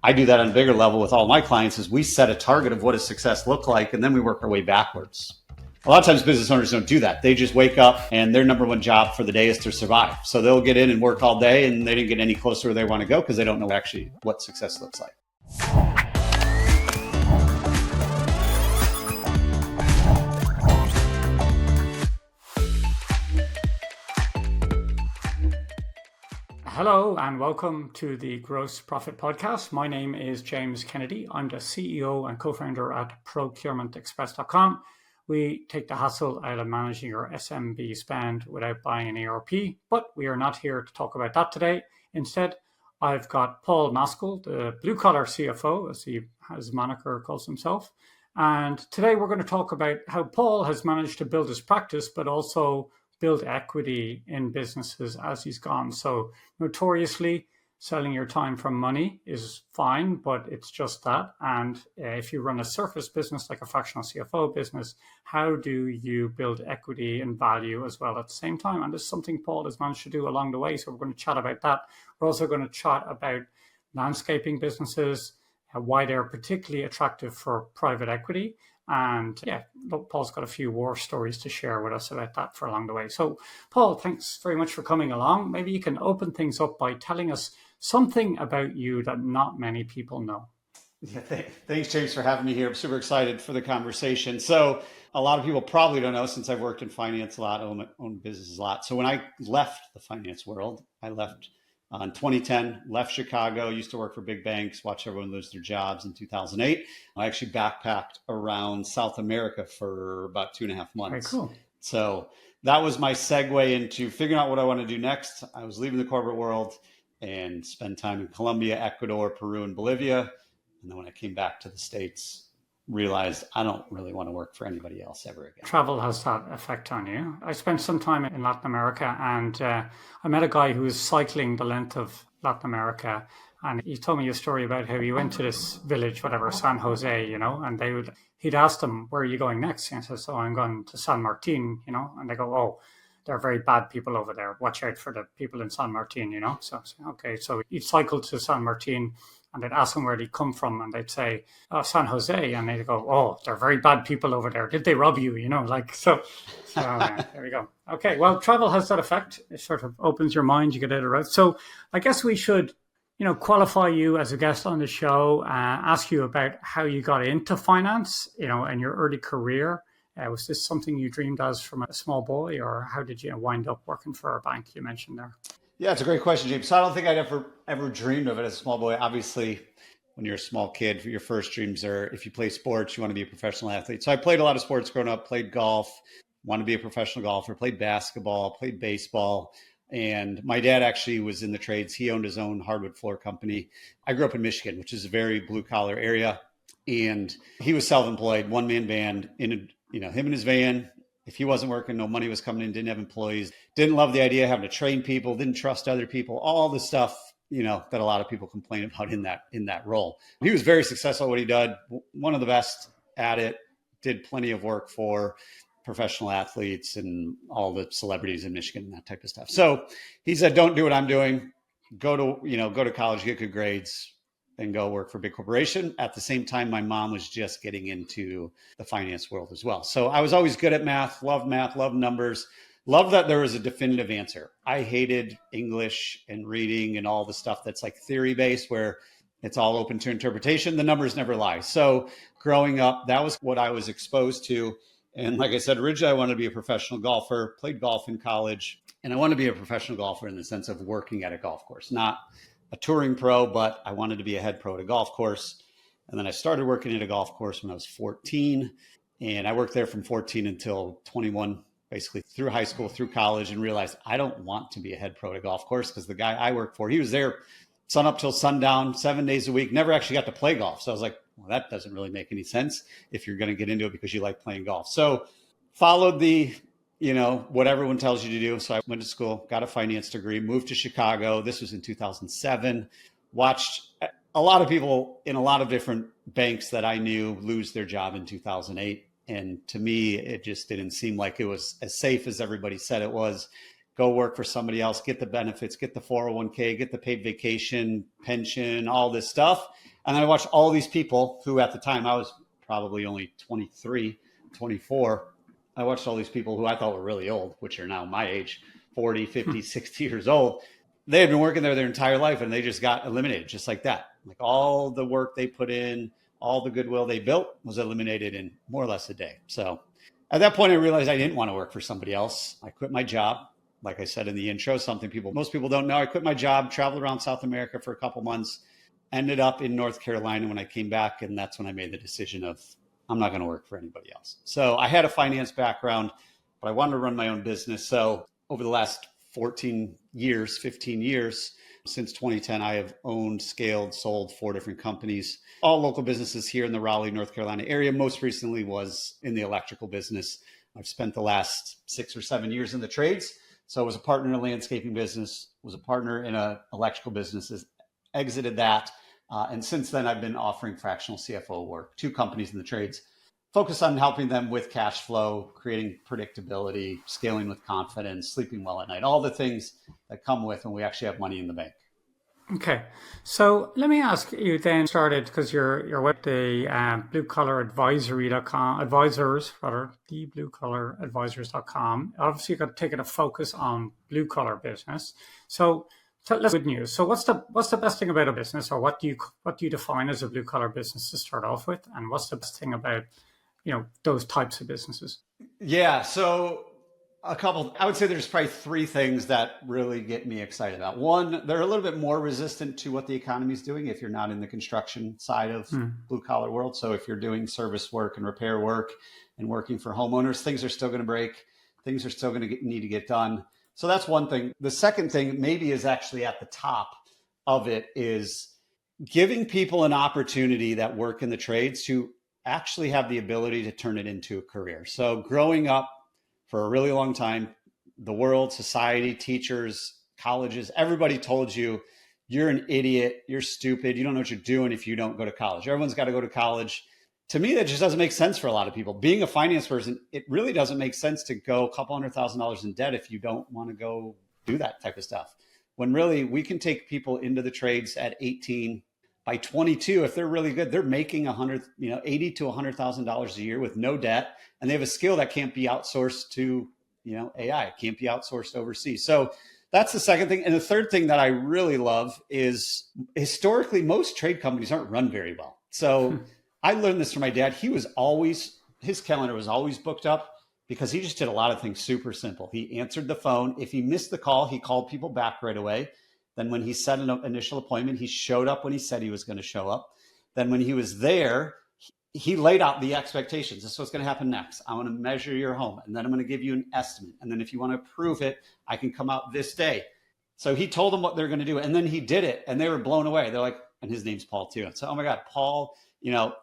I do that on a bigger level with all my clients is we set a target of what does success look like, and then we work our way backwards. A lot of times business owners don't do that. They just wake up and their number one job for the day is to survive. So they'll get in and work all day and they didn't get any closer where they want to go because they don't know actually what success looks like. Hello and welcome to the Gross Profit Podcast. My name is James Kennedy. I'm the CEO and co-founder at procurementexpress.com. We take the hassle out of managing your SMB spend without buying an ERP, but we are not here to talk about that today. Instead, I've got Paul Maskill, the blue-collar CFO, as his moniker calls himself. And today we're going to talk about how Paul has managed to build his practice, but also build equity in businesses as he's gone. So notoriously, selling your time for money is fine, but it's just that. And if you run a surface business like a fractional CFO business, how do you build equity and value as well at the same time? And there's something Paul has managed to do along the way. So we're going to chat about that. We're also going to chat about landscaping businesses, why they're particularly attractive for private equity. And yeah, look, Paul's got a few war stories to share with us about that for along the way. So Paul, thanks very much for coming along. Maybe you can open things up by telling us something about you that not many people know. Yeah, thanks, James, for having me here. I'm super excited for the conversation. So a lot of people probably don't know, since I've worked in finance a lot, owned businesses a lot. So when I left the finance world, I left in 2010, left Chicago, used to work for big banks, watch everyone lose their jobs in 2008. I actually backpacked around South America for about 2.5 months. Very cool. So that was my segue into figuring out what I want to do next. I was leaving the corporate world and spent time in Colombia, Ecuador, Peru, and Bolivia. And then when I came back to the States, realized I don't really want to work for anybody else ever again. Travel has that effect on you. I spent some time in Latin America and I met a guy who was cycling the length of Latin America. And he told me a story about how he went to this village, whatever, San Jose, and he'd asked him, where are you going next? And he says, oh, I'm going to San Martin, and they go, oh, they're very bad people over there. Watch out for the people in San Martin, So, okay. So he'd cycle to San Martin and they'd ask him where they'd come from. And they'd say, oh, San Jose. And they'd go, oh, they're very bad people over there. Did they rob you? So there we go. Okay. Well, travel has that effect. It sort of opens your mind. You get out of route. So I guess we should, qualify you as a guest on the show, ask you about how you got into finance, in your early career. Was this something you dreamed as from a small boy, or how did you wind up working for a bank you mentioned there? Yeah, it's a great question, James. So I don't think I'd ever dreamed of it as a small boy. Obviously, when you're a small kid, your first dreams are, if you play sports, you want to be a professional athlete. So I played a lot of sports growing up, played golf, wanted to be a professional golfer, played basketball, played baseball. And my dad actually was in the trades. He owned his own hardwood floor company. I grew up in Michigan, which is a very blue collar area. And he was self-employed, one-man band, him in his van. If he wasn't working, no money was coming in, didn't have employees, didn't love the idea of having to train people, didn't trust other people, all the stuff, that a lot of people complain about in that role. He was very successful at what he did, one of the best at it, did plenty of work for professional athletes and all the celebrities in Michigan and that type of stuff. So he said, don't do what I'm doing. Go to college, get good grades, and go work for a big corporation. At the same time, my mom was just getting into the finance world as well. So I was always good at math, loved numbers, loved that there was a definitive answer. I hated English and reading and all the stuff that's like theory-based, where it's all open to interpretation. The numbers never lie. So growing up, that was what I was exposed to. And like I said, originally I wanted to be a professional golfer, played golf in college, and I wanted to be a professional golfer in the sense of working at a golf course, not a touring pro, but I wanted to be a head pro at a golf course. And then I started working at a golf course when I was 14. And I worked there from 14 until 21, basically through high school, through college, and realized I don't want to be a head pro at a golf course, because the guy I worked for, he was there sun up till sundown, 7 days a week, never actually got to play golf. So I was like, well, that doesn't really make any sense if you're going to get into it because you like playing golf. So followed the what everyone tells you to do. So I went to school, got a finance degree, moved to Chicago. This was in 2007. Watched a lot of people in a lot of different banks that I knew lose their job in 2008. And to me, it just didn't seem like it was as safe as everybody said it was. Go work for somebody else, get the benefits, get the 401k, get the paid vacation, pension, all this stuff. And I watched all these people who at the time I was probably only 23, 24. I watched all these people who I thought were really old, which are now my age, 40, 50, 60 years old. They had been working there their entire life and they just got eliminated just like that. Like all the work they put in, all the goodwill they built was eliminated in more or less a day. So at that point, I realized I didn't want to work for somebody else. I quit my job. Like I said in the intro, most people don't know. I quit my job, traveled around South America for a couple months, ended up in North Carolina when I came back. And that's when I made the decision of, I'm not going to work for anybody else. So I had a finance background, but I wanted to run my own business. So over the last 15 years, since 2010, I have owned, scaled, sold 4 different companies, all local businesses here in the Raleigh, North Carolina area. Most recently was in the electrical business. I've spent the last 6 or 7 years in the trades. So I was a partner in a landscaping business, was a partner in an electrical business, exited that. And since then, I've been offering fractional CFO work, 2 companies in the trades, focus on helping them with cash flow, creating predictability, scaling with confidence, sleeping well at night, all the things that come with when we actually have money in the bank. Okay, so let me ask you then, started because you're with the bluecollaradvisory.com, advisors, rather, the bluecollaradvisors.com. Obviously, you've got taken a focus on blue collar business. So let's good news. So what's the best thing about a business, or what do you define as a blue collar business to start off with? And what's the best thing about, those types of businesses? Yeah, so I would say there's probably 3 things that really get me excited about. One, they're a little bit more resistant to what the economy is doing if you're not in the construction side of blue collar world. So if you're doing service work and repair work and working for homeowners, things are still going to break. Things are still going to need to get done. So that's one thing. The second thing maybe is actually at the top of it is giving people an opportunity that work in the trades to actually have the ability to turn it into a career. So growing up for a really long time, the world, society, teachers, colleges, everybody told you, you're an idiot, you're stupid, you don't know what you're doing if you don't go to college. Everyone's got to go to college. To me, that just doesn't make sense for a lot of people. Being a finance person, it really doesn't make sense to go a couple $100,000 in debt if you don't want to go do that type of stuff. When really we can take people into the trades at 18. By 22, if they're really good, they're making $80,000 to $100,000 a year with no debt, and they have a skill that can't be outsourced to, AI. It can't be outsourced overseas. So that's the second thing. And the third thing that I really love is historically, most trade companies aren't run very well. So I learned this from my dad. His calendar was always booked up because he just did a lot of things super simple. He answered the phone. If he missed the call, he called people back right away. Then when he set an initial appointment, he showed up when he said he was going to show up. Then when he was there, he laid out the expectations. This is what's going to happen next. I want to measure your home, and then I'm going to give you an estimate. And then if you want to approve it, I can come out this day. So he told them what they're going to do, and then he did it, and they were blown away. They're like, and his name's Paul too. So, oh my God, Paul,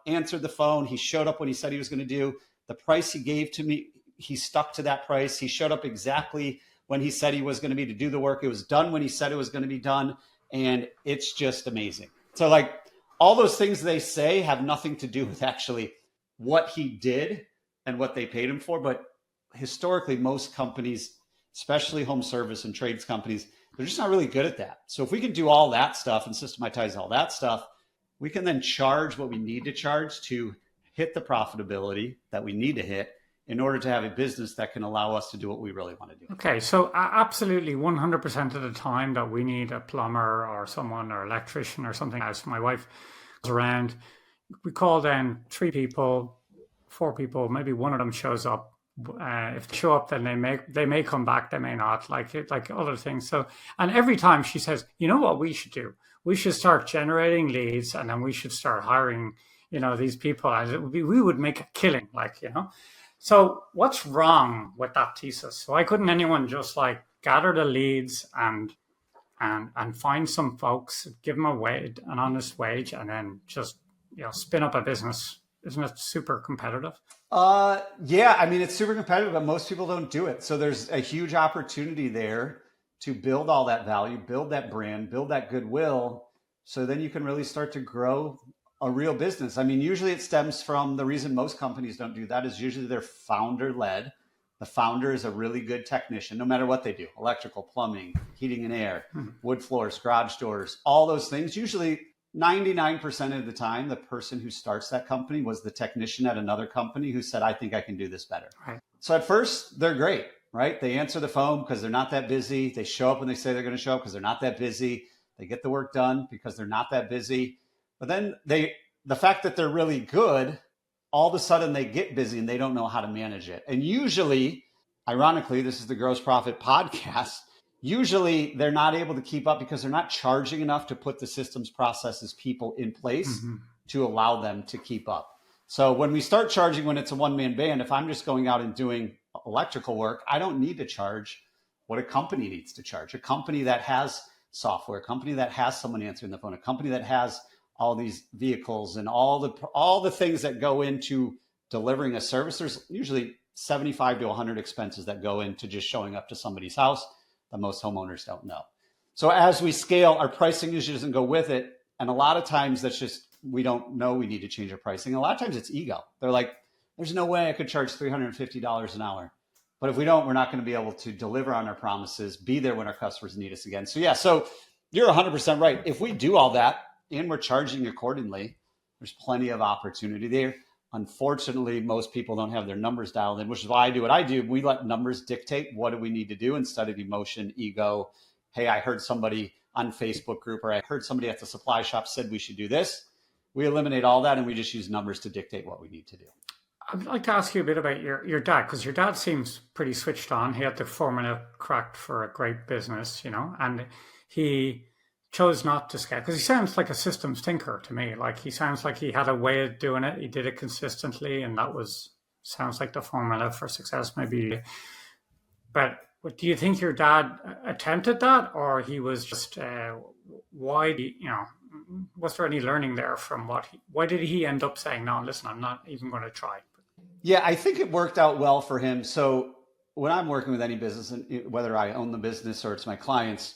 answered the phone. He showed up when he said he was going to do. The price he gave to me, he stuck to that price. He showed up exactly when he said he was going to be to do the work. It was done when he said it was going to be done. And it's just amazing. So like all those things they say have nothing to do with actually what he did and what they paid him for. But historically, most companies, especially home service and trades companies, they're just not really good at that. So if we can do all that stuff and systematize all that stuff, we can then charge what we need to charge to hit the profitability that we need to hit in order to have a business that can allow us to do what we really want to do. Okay, so absolutely 100% of the time that we need a plumber or someone or electrician or something else, my wife goes around, we call then 3 people, 4 people, maybe one of them shows up. If they show up, then they may come back, they may not, like other things. So, and every time she says, you know what we should do? We should start generating leads, and then we should start hiring, these people, and we would make a killing, So what's wrong with that thesis? Why couldn't anyone just gather the leads and find some folks, give them an honest wage, and then just spin up a business? Isn't it super competitive? Yeah, I mean, it's super competitive, but most people don't do it. So there's a huge opportunity there to build all that value, build that brand, build that goodwill. So then you can really start to grow a real business. I mean, usually it stems from the reason most companies don't do that is usually they're founder led. The founder is a really good technician, no matter what they do, electrical, plumbing, heating and air, wood floors, garage doors, all those things. Usually 99% of the time, the person who starts that company was the technician at another company who said, I think I can do this better. Right. So at first, they're great, right? They answer the phone because they're not that busy. They show up when they say they're going to show up because they're not that busy. They get the work done because they're not that busy. But then the fact that they're really good, all of a sudden they get busy and they don't know how to manage it. And usually, ironically, this is the Gross Profit Podcast. Usually they're not able to keep up because they're not charging enough to put the systems, processes, people in place to allow them to keep up. So when we start charging, when it's a one-man band, if I'm just going out and doing electrical work, I don't need to charge what a company needs to charge. A company that has software, a company that has someone answering the phone, a company that has all these vehicles and all the things that go into delivering a service. There's usually 75 to 100 expenses that go into just showing up to somebody's house that most homeowners don't know. So as we scale, our pricing usually doesn't go with it. And a lot of times that's just, we don't know we need to change our pricing. A lot of times it's ego. They're like, there's no way I could charge $350 an hour. But if we don't, we're not going to be able to deliver on our promises, be there when our customers need us again. So yeah, so you're 100% right. If we do all that and we're charging accordingly, there's plenty of opportunity there. Unfortunately, most people don't have their numbers dialed in, which is why I do what I do. We let numbers dictate what do we need to do instead of emotion, ego. Hey, I heard somebody on Facebook group, or I heard somebody at the supply shop said we should do this. We eliminate all that and we just use numbers to dictate what we need to do. I'd like to ask you a bit about your dad, because your dad seems pretty switched on. He had the formula cracked for a great business, and he chose not to scale because he sounds like a systems thinker to me. Like he sounds like he had a way of doing it. He did it consistently, and sounds like the formula for success, maybe. But do you think your dad attempted that, or he was just was there any learning there from why did he end up saying, no, listen, I'm not even going to try? Yeah, I think it worked out well for him. So when I'm working with any business, and whether I own the business or it's my clients,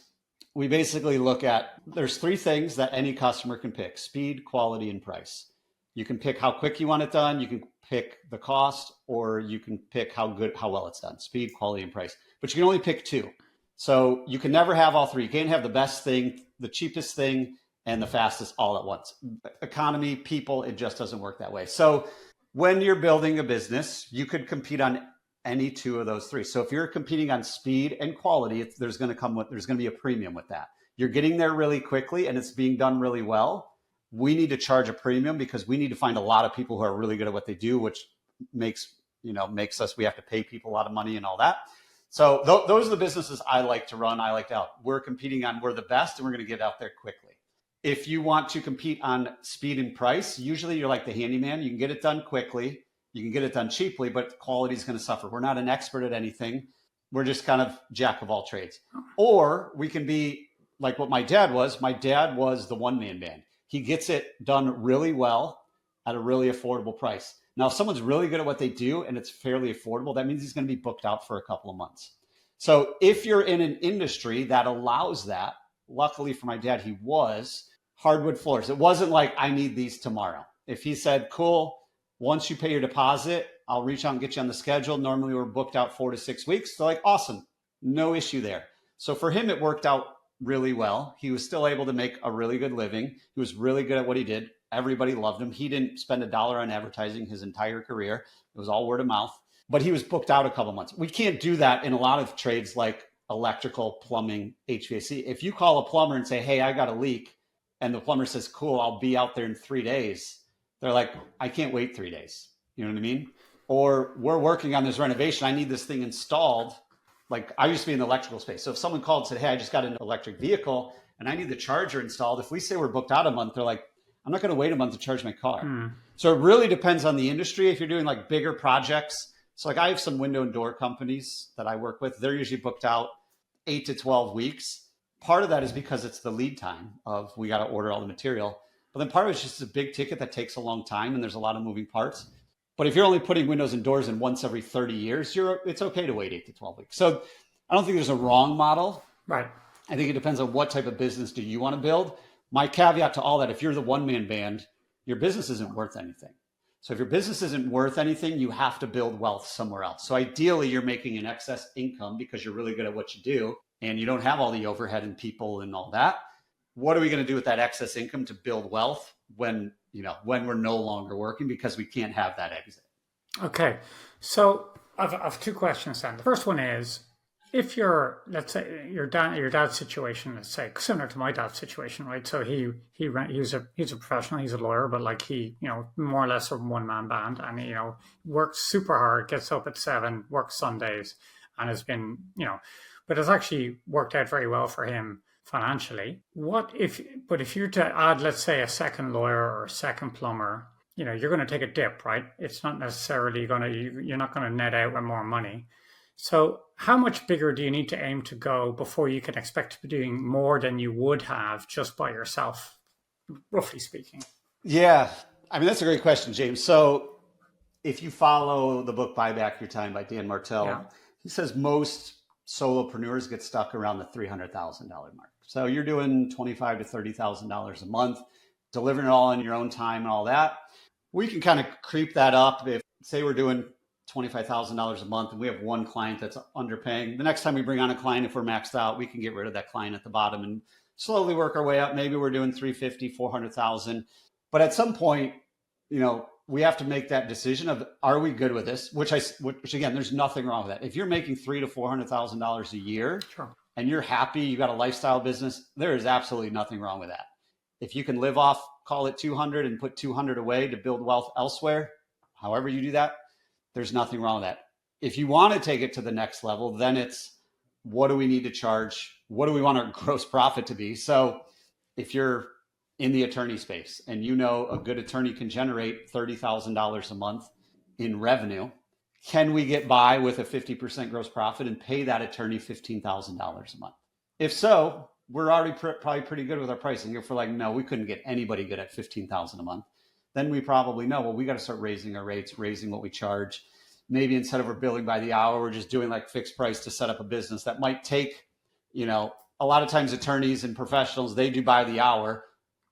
we basically look at, there's three things that any customer can pick: speed, quality, and price. You can pick how quick you want it done. You can pick the cost, or you can pick how well it's done: speed, quality, and price. But you can only pick two. So you can never have all three. You can't have the best thing, the cheapest thing, and the fastest all at once. Economy, people, it just doesn't work that way. So when you're building a business, you could compete on any two of those three. So if you're competing on speed and quality, there's going to be a premium with that. You're getting there really quickly and it's being done really well. We need to charge a premium because we need to find a lot of people who are really good at what they do, which makes us, we have to pay people a lot of money and all that. So those are the businesses I like to run. I like to help. We're competing on, we're the best and we're going to get out there quickly. If you want to compete on speed and price, usually you're like the handyman. You can get it done quickly. You can get it done cheaply, but quality is going to suffer. We're not an expert at anything. We're just kind of jack of all trades. Or we can be like what my dad was. My dad was the one-man band. He gets it done really well at a really affordable price. Now, if someone's really good at what they do and it's fairly affordable, that means he's going to be booked out for a couple of months. So if you're in an industry that allows that, luckily for my dad, he was hardwood floors. It wasn't like, I need these tomorrow. If he said, cool, once you pay your deposit, I'll reach out and get you on the schedule. Normally we're booked out 4 to 6 weeks. They're like, awesome, no issue there. So for him, it worked out really well. He was still able to make a really good living. He was really good at what he did. Everybody loved him. He didn't spend $1 on advertising his entire career. It was all word of mouth, but he was booked out a couple of months. We can't do that in a lot of trades like electrical, plumbing, HVAC. If you call a plumber and say, hey, I got a leak, and the plumber says, cool, I'll be out there in 3 days. They're like, I can't wait 3 days. You know what I mean? Or we're working on this renovation. I need this thing installed. Like I used to be in the electrical space. So if someone called and said, hey, I just got an electric vehicle and I need the charger installed. If we say we're booked out a month, they're like, I'm not going to wait a month to charge my car. So it really depends on the industry. If you're doing like bigger projects. So like I have some window and door companies that I work with. They're usually booked out 8 to 12 weeks. Part of that is because it's the lead time of we got to order all the material. But then part of it's just a big ticket that takes a long time and there's a lot of moving parts. But if you're only putting windows and doors in once every 30 years, it's okay to wait 8 to 12 weeks. So I don't think there's a wrong model. Right. I think it depends on what type of business do you want to build. My caveat to all that, if you're the one-man band, your business isn't worth anything. So if your business isn't worth anything, you have to build wealth somewhere else. So ideally, you're making an excess income because you're really good at what you do and you don't have all the overhead and people and all that. what are we going to do with that excess income to build wealth when we're no longer working because we can't have that exit? Okay. So I've two questions then. The first one is, if you're, let's say your dad's situation, let's say similar to my dad's situation, right? So he's a professional, he's a lawyer, but like he, more or less a one man band, and works super hard, gets up at 7, works Sundays, and has been, but it's actually worked out very well for him financially. But if you're to add, let's say, a second lawyer or a second plumber, you're going to take a dip, right? It's not necessarily you're not going to net out with more money. So how much bigger do you need to aim to go before you can expect to be doing more than you would have just by yourself, roughly speaking? Yeah. I mean, that's a great question, James. So if you follow the book Buy Back Your Time by Dan Martell, he says most solopreneurs get stuck around the $300,000 mark. So you're doing $25,000 to $30,000 a month, delivering it all in your own time and all that. We can kind of creep that up. If, say, we're doing $25,000 a month and we have one client that's underpaying, the next time we bring on a client, if we're maxed out, we can get rid of that client at the bottom and slowly work our way up. Maybe we're doing 350, 400,000. But at some point, we have to make that decision of, are we good with this? Which again, there's nothing wrong with that. If you're making $300,000 to $400,000 a year, sure, and you're happy, you got a lifestyle business, there is absolutely nothing wrong with that. If you can live off, call it 200 and put 200 away to build wealth elsewhere, however you do that, there's nothing wrong with that. If you want to take it to the next level, then it's, what do we need to charge? What do we want our gross profit to be? So if you're in the attorney space and a good attorney can generate $30,000 a month in revenue, can we get by with a 50% gross profit and pay that attorney $15,000 a month? If so, we're already probably pretty good with our pricing. If we're like, no, we couldn't get anybody good at $15,000 a month, then we probably know, well, we got to start raising our rates, raising what we charge. Maybe instead of we're billing by the hour, we're just doing like fixed price to set up a business that might take, a lot of times attorneys and professionals, they do by the hour,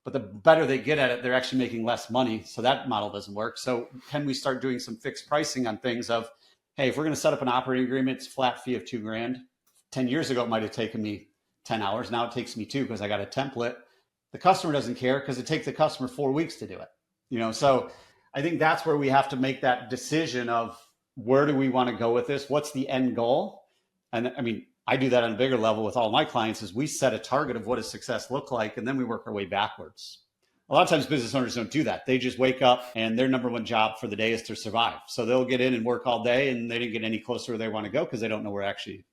but the better they get at it, they're actually making less money. So that model doesn't work. So can we start doing some fixed pricing on things of, hey, if we're going to set up an operating agreement, it's a flat fee of $2,000. 10 years ago, it might've taken me 10 hours. Now it takes me 2 because I got a template. The customer doesn't care because it takes the customer 4 weeks to do it. So I think that's where we have to make that decision of, where do we want to go with this? What's the end goal? And I mean, I do that on a bigger level with all my clients, is we set a target of what does success look like, and then we work our way backwards. A lot of times business owners don't do that. They just wake up and their number one job for the day is to survive. So they'll get in and work all day and they didn't get any closer where they want to go because they don't know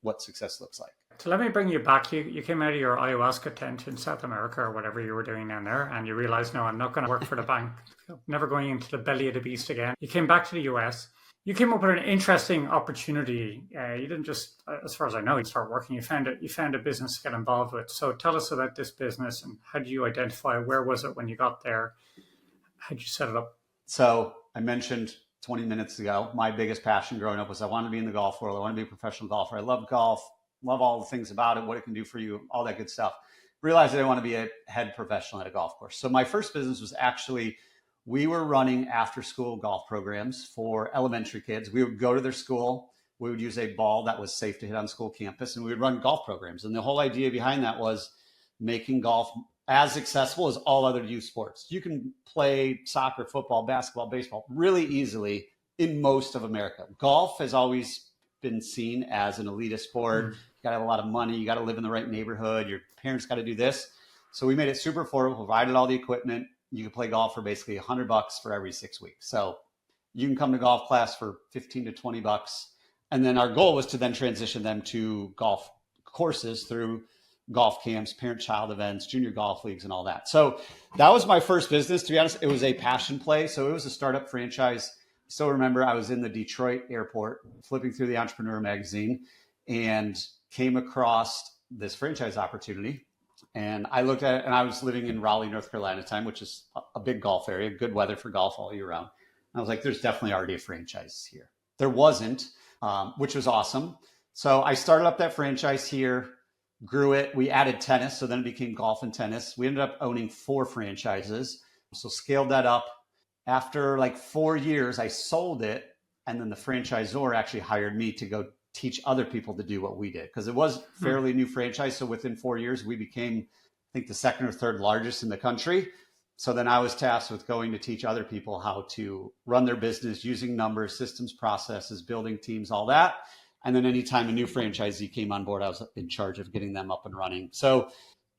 what success looks like. So let me bring you back. You came out of your ayahuasca tent in South America or whatever you were doing down there, and you realized, no, I'm not going to work for the bank. Never going into the belly of the beast again. You came back to the US. You came up with an interesting opportunity. You didn't just, as far as I know, you start working. You found a business to get involved with. So tell us about this business and how did you identify? Where was it when you got there? How did you set it up? So I mentioned 20 minutes ago, my biggest passion growing up was I wanted to be in the golf world. I want to be a professional golfer. I love golf, love all the things about it, what it can do for you, all that good stuff. Realized that I want to be a head professional at a golf course. So my first business was actually, we were running after school golf programs for elementary kids. We would go to their school. We would use a ball that was safe to hit on school campus, and we would run golf programs. And the whole idea behind that was making golf as accessible as all other youth sports. You can play soccer, football, basketball, baseball really easily in most of America. Golf has always been seen as an elitist sport. You got to have a lot of money. You got to live in the right neighborhood. Your parents got to do this. So we made it super affordable, provided all the equipment. You can play golf for basically $100 for every 6 weeks. So you can come to golf class for 15 to 20 bucks. And then our goal was to then transition them to golf courses through golf camps, parent-child events, junior golf leagues, and all that. So that was my first business. To be honest, it was a passion play. So it was a startup franchise. I still remember I was in the Detroit airport flipping through the Entrepreneur magazine and came across this franchise opportunity. And I looked at it, and I was living in Raleigh, North Carolina at the time, which is a big golf area, good weather for golf all year round. And I was like, there's definitely already a franchise here. There wasn't, which was awesome. So I started up that franchise here, grew it. We added tennis, so then it became golf and tennis. We ended up owning 4 franchises. So scaled that up. After like 4 years, I sold it. And then the franchisor actually hired me to go teach other people to do what we did, because it was fairly new franchise. So within 4 years, we became think the second or third largest in the country. So then I was tasked with going to teach other people how to run their business using numbers, systems, processes, building teams, all that. And then anytime a new franchisee came on board, I was in charge of getting them up and running. So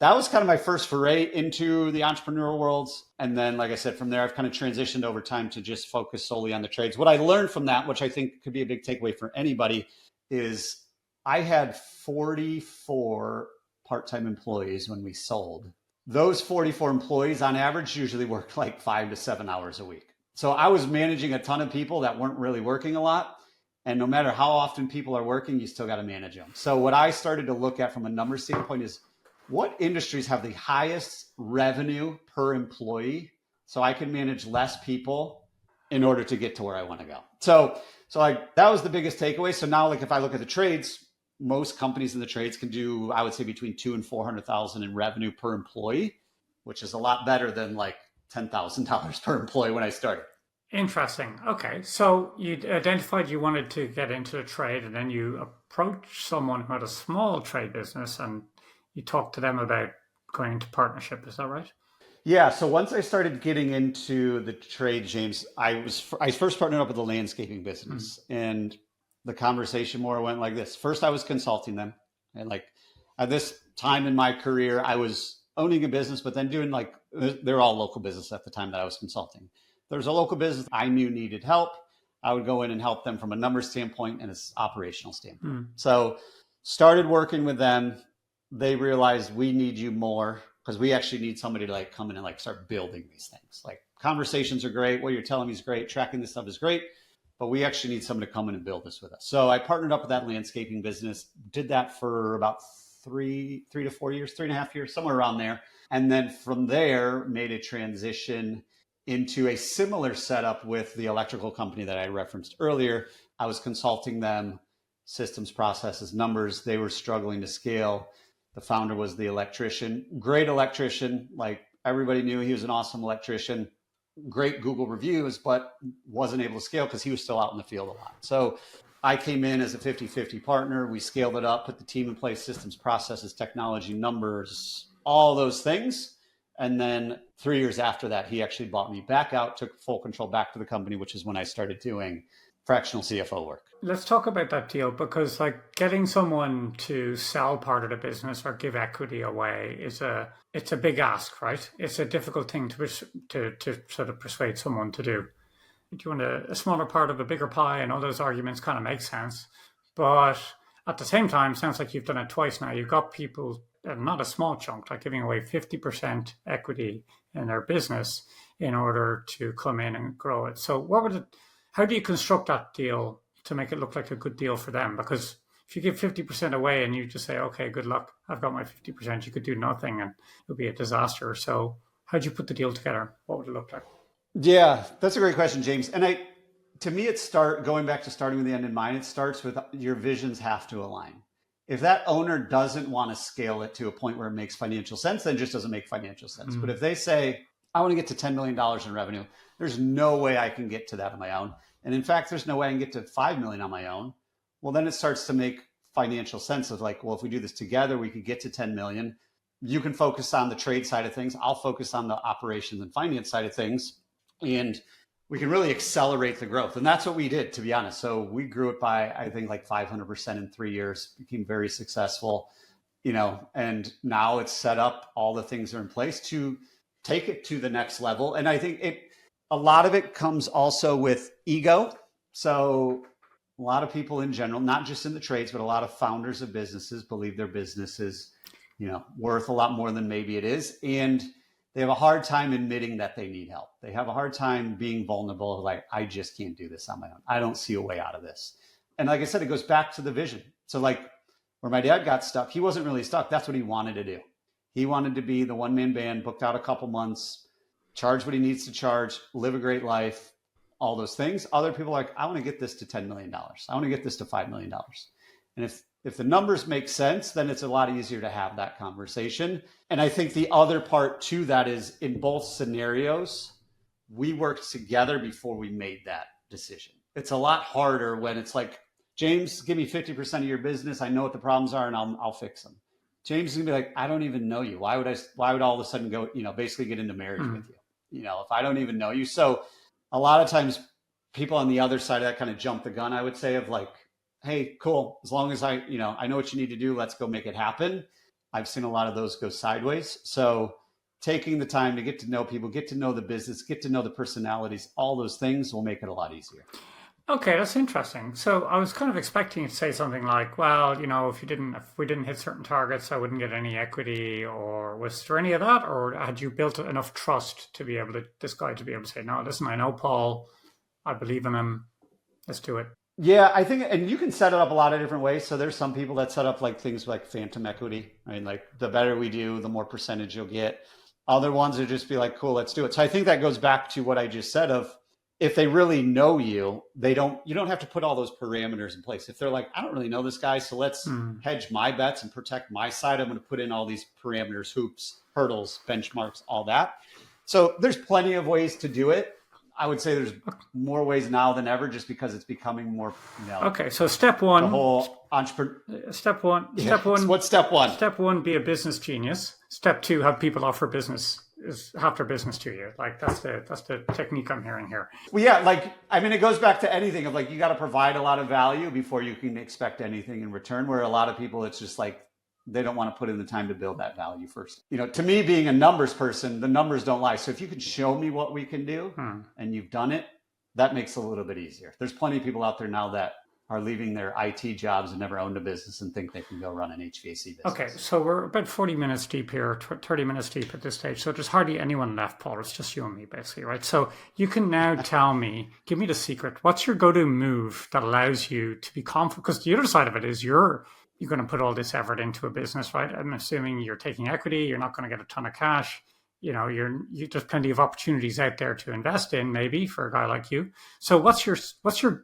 that was kind of my first foray into the entrepreneurial world. And then, like I said, from there, I've kind of transitioned over time to just focus solely on the trades. What I learned from that, which I think could be a big takeaway for anybody, is I had 44 part-time employees when we sold. Those 44 employees on average usually work like 5 to 7 hours a week. So I was managing a ton of people that weren't really working a lot. And no matter how often people are working, you still got to manage them. So what I started to look at from a numbers standpoint is what industries have the highest revenue per employee so I can manage less people in order to get to where I want to go. So like that was the biggest takeaway. So now, like if I look at the trades, most companies in the trades can do, I would say, between 200,000 and 400,000 in revenue per employee, which is a lot better than like $10,000 per employee when I started. Interesting. Okay. So you identified you wanted to get into a trade, and then you approached someone who had a small trade business and you talked to them about going into partnership. Is that right? Yeah. So once I started getting into the trade, James, I first partnered up with a landscaping business, and the conversation more went like this. First, I was consulting them, and like at this time in my career, I was owning a business, but then doing like they're all local business at the time that I was consulting. There's a local business I knew needed help. I would go in and help them from a numbers standpoint and an operational standpoint. So started working with them. They realized we need you more because we actually need somebody to like come in and like start building these things. Like conversations are great. What you're telling me is great. Tracking this stuff is great, but we actually need someone to come in and build this with us. So I partnered up with that landscaping business, did that for about 3 to 4 years, 3.5 years, somewhere around there. And then from there made a transition into a similar setup with the electrical company that I referenced earlier. I was consulting them, systems, processes, numbers. They were struggling to scale. The founder was the electrician, great electrician. Like everybody knew he was an awesome electrician, great Google reviews, but wasn't able to scale because he was still out in the field a lot. So I came in as a 50-50 partner. We scaled it up, put the team in place, systems, processes, technology, numbers, all those things. And then 3 years after that, he actually bought me back out, took full control back to the company, which is when I started doing fractional CFO work. Let's talk about that deal, because like getting someone to sell part of the business or give equity away it's a big ask, right? It's a difficult thing to sort of persuade someone to do. Do you want a smaller part of a bigger pie? And all those arguments kind of make sense. But at the same time, sounds like you've done it twice now. You've got people, not a small chunk, like giving away 50% equity in their business in order to come in and grow it. So how do you construct that deal to make it look like a good deal for them? Because if you give 50% away and you just say, okay, good luck, I've got my 50%, you could do nothing and it would be a disaster. So how'd you put the deal together? What would it look like? Yeah, that's a great question, James. And to me, going back to starting with the end in mind, it starts with your visions have to align. If that owner doesn't want to scale it to a point where it makes financial sense, then it just doesn't make financial sense. But if they say, I want to get to $10 million in revenue, there's no way I can get to that on my own. And in fact, there's no way I can get to 5 million on my own. Well, then it starts to make financial sense of like, well, if we do this together, we could get to 10 million. You can focus on the trade side of things. I'll focus on the operations and finance side of things. And we can really accelerate the growth. And that's what we did, to be honest. So we grew it by, I think, like 500% in 3 years, became very successful, and now it's set up. All the things are in place to take it to the next level. And I think a lot of it comes also with ego. So a lot of people in general, not just in the trades, but a lot of founders of businesses believe their business is, worth a lot more than maybe it is. And they have a hard time admitting that they need help. They have a hard time being vulnerable. Like, I just can't do this on my own. I don't see a way out of this. And like I said, it goes back to the vision. So like where my dad got stuck, he wasn't really stuck. That's what he wanted to do. He wanted to be the one-man band, booked out a couple months, charge what he needs to charge, live a great life, all those things. Other people are like, I want to get this to $10 million. I want to get this to $5 million. And if the numbers make sense, then it's a lot easier to have that conversation. And I think the other part to that is in both scenarios, we worked together before we made that decision. It's a lot harder when it's like, James, give me 50% of your business. I know what the problems are and I'll fix them. James is gonna be like, I don't even know you. Why would all of a sudden go, basically get into marriage Hmm. with you? If I don't even know you. So a lot of times people on the other side of that kind of jump the gun, I would say, of like, hey, cool. As long as I know what you need to do, let's go make it happen. I've seen a lot of those go sideways. So taking the time to get to know people, get to know the business, get to know the personalities, all those things will make it a lot easier. Okay, that's interesting. So I was kind of expecting you to say something like, well, if we didn't hit certain targets, I wouldn't get any equity, or was there any of that? Or had you built enough trust to be able to, this guy to be able to say, no, listen, I know Paul, I believe in him, let's do it. Yeah, I think, and you can set it up a lot of different ways. So there's some people that set up like things like phantom equity. I mean, like the better we do, the more percentage you'll get. Other ones are just be like, cool, let's do it. So I think that goes back to what I just said of if they really know you, you don't have to put all those parameters in place. If they're like, I don't really know this guy, so let's Hmm. hedge my bets and protect my side, I'm going to put in all these parameters, hoops, hurdles, benchmarks, all that. So there's plenty of ways to do it. I would say there's more ways now than ever, just because it's becoming more, Okay, so step the one, whole entrepreneur. step one, Yeah. step one, What's step one? step one, be a business genius. Step two, have people offer business, is half their business to you. Like that's the technique I'm hearing here. Well, yeah, like, I mean, it goes back to anything of like, you got to provide a lot of value before you can expect anything in return. Where a lot of people, it's just like, they don't want to put in the time to build that value first. To me, being a numbers person, the numbers don't lie. So if you can show me what we can do and you've done it, that makes it a little bit easier. There's plenty of people out there now that are leaving their IT jobs and never owned a business and think they can go run an HVAC business. Okay, so we're about 40 minutes deep here, 30 minutes deep at this stage. So there's hardly anyone left, Paul. It's just you and me, basically, right? So you can now tell me, give me the secret. What's your go-to move that allows you to be confident? Because the other side of it is you're going to put all this effort into a business, right? I'm assuming you're taking equity. You're not going to get a ton of cash. There's plenty of opportunities out there to invest in, maybe for a guy like you. So what's your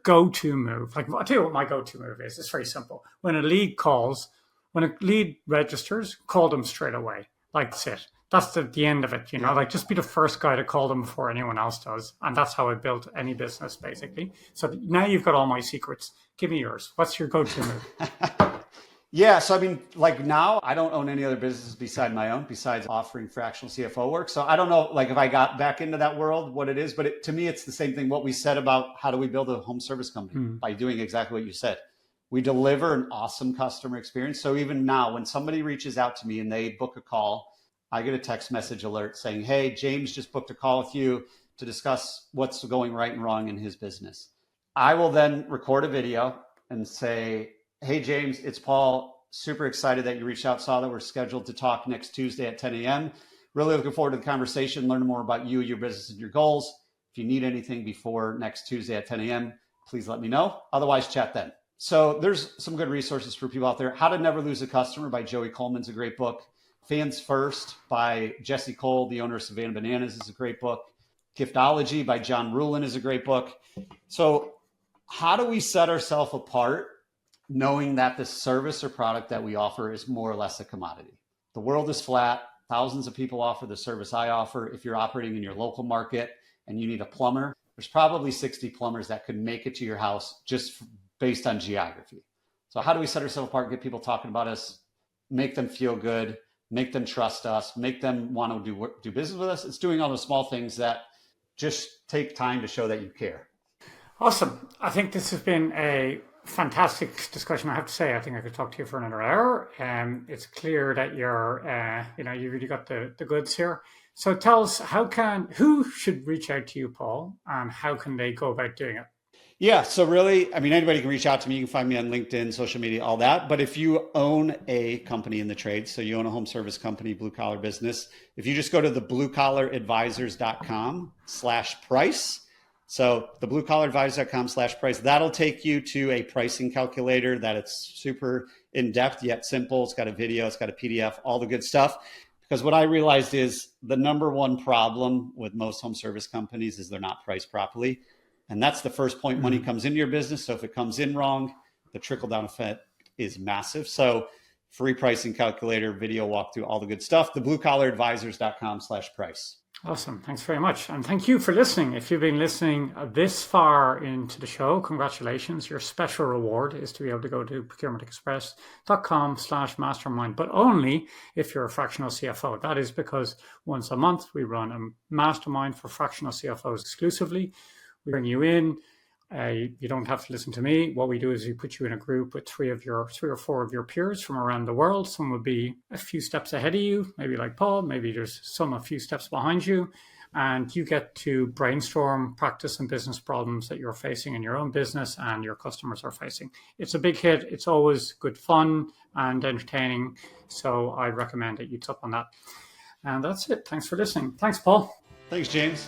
go-to move? Like, I'll tell you what my go-to move is. It's very simple. When a lead registers, call them straight away. Like, that's it. That's the end of it. Like, just be the first guy to call them before anyone else does. And that's how I built any business, basically. So now you've got all my secrets. Give me yours. What's your go-to move? Yeah. So, I mean, like now I don't own any other businesses beside my own, besides offering fractional CFO work. So I don't know, like if I got back into that world, what it is, but to me, it's the same thing. What we said about how do we build a home service company by doing exactly what you said. We deliver an awesome customer experience. So even now, when somebody reaches out to me and they book a call, I get a text message alert saying, hey, James just booked a call with you to discuss what's going right and wrong in his business. I will then record a video and say, hey, James, it's Paul. Super excited that you reached out. Saw that we're scheduled to talk next Tuesday at 10 a.m. Really looking forward to the conversation, learn more about you, your business, and your goals. If you need anything before next Tuesday at 10 a.m., please let me know. Otherwise, chat then. So there's some good resources for people out there. How to Never Lose a Customer by Joey Coleman's a great book. Fans First by Jesse Cole, the owner of Savannah Bananas, is a great book. Giftology by John Rulin is a great book. So how do we set ourselves apart knowing that the service or product that we offer is more or less a commodity? The world is flat. Thousands of people offer the service I offer. If you're operating in your local market and you need a plumber, there's probably 60 plumbers that could make it to your house just based on geography. So how do we set ourselves apart, get people talking about us, make them feel good, make them trust us, make them want to do business with us? It's doing all the small things that just take time to show that you care. Awesome. I think this has been a fantastic discussion. I have to say, I think I could talk to you for another hour. It's clear that you really got the goods here. So tell us, who should reach out to you, Paul, and how can they go about doing it? Yeah. So really, I mean, anybody can reach out to me. You can find me on LinkedIn, social media, all that. But if you own a company in the trade, so you own a home service company, blue collar business, if you just go to the bluecollaradvisors.com/price. So the bluecollaradvisors.com/price, that'll take you to a pricing calculator that it's super in-depth yet simple. It's got a video, it's got a PDF, all the good stuff. Because what I realized is the number one problem with most home service companies is they're not priced properly. And that's the first point money comes into your business. So if it comes in wrong, the trickle down effect is massive. So free pricing calculator, video walkthrough, all the good stuff. The bluecollaradvisors.com/price. Awesome. Thanks very much. And thank you for listening. If you've been listening this far into the show, congratulations. Your special reward is to be able to go to procurementexpress.com/mastermind, but only if you're a fractional CFO. That is because once a month we run a mastermind for fractional CFOs exclusively. We bring you in. You don't have to listen to me. What we do is we put you in a group with three or four of your peers from around the world. Some would be a few steps ahead of you, maybe like Paul, maybe there's some a few steps behind you. And you get to brainstorm practice and business problems that you're facing in your own business and your customers are facing. It's a big hit. It's always good fun and entertaining. So I recommend that you tap on that. And that's it. Thanks for listening. Thanks, Paul. Thanks, James.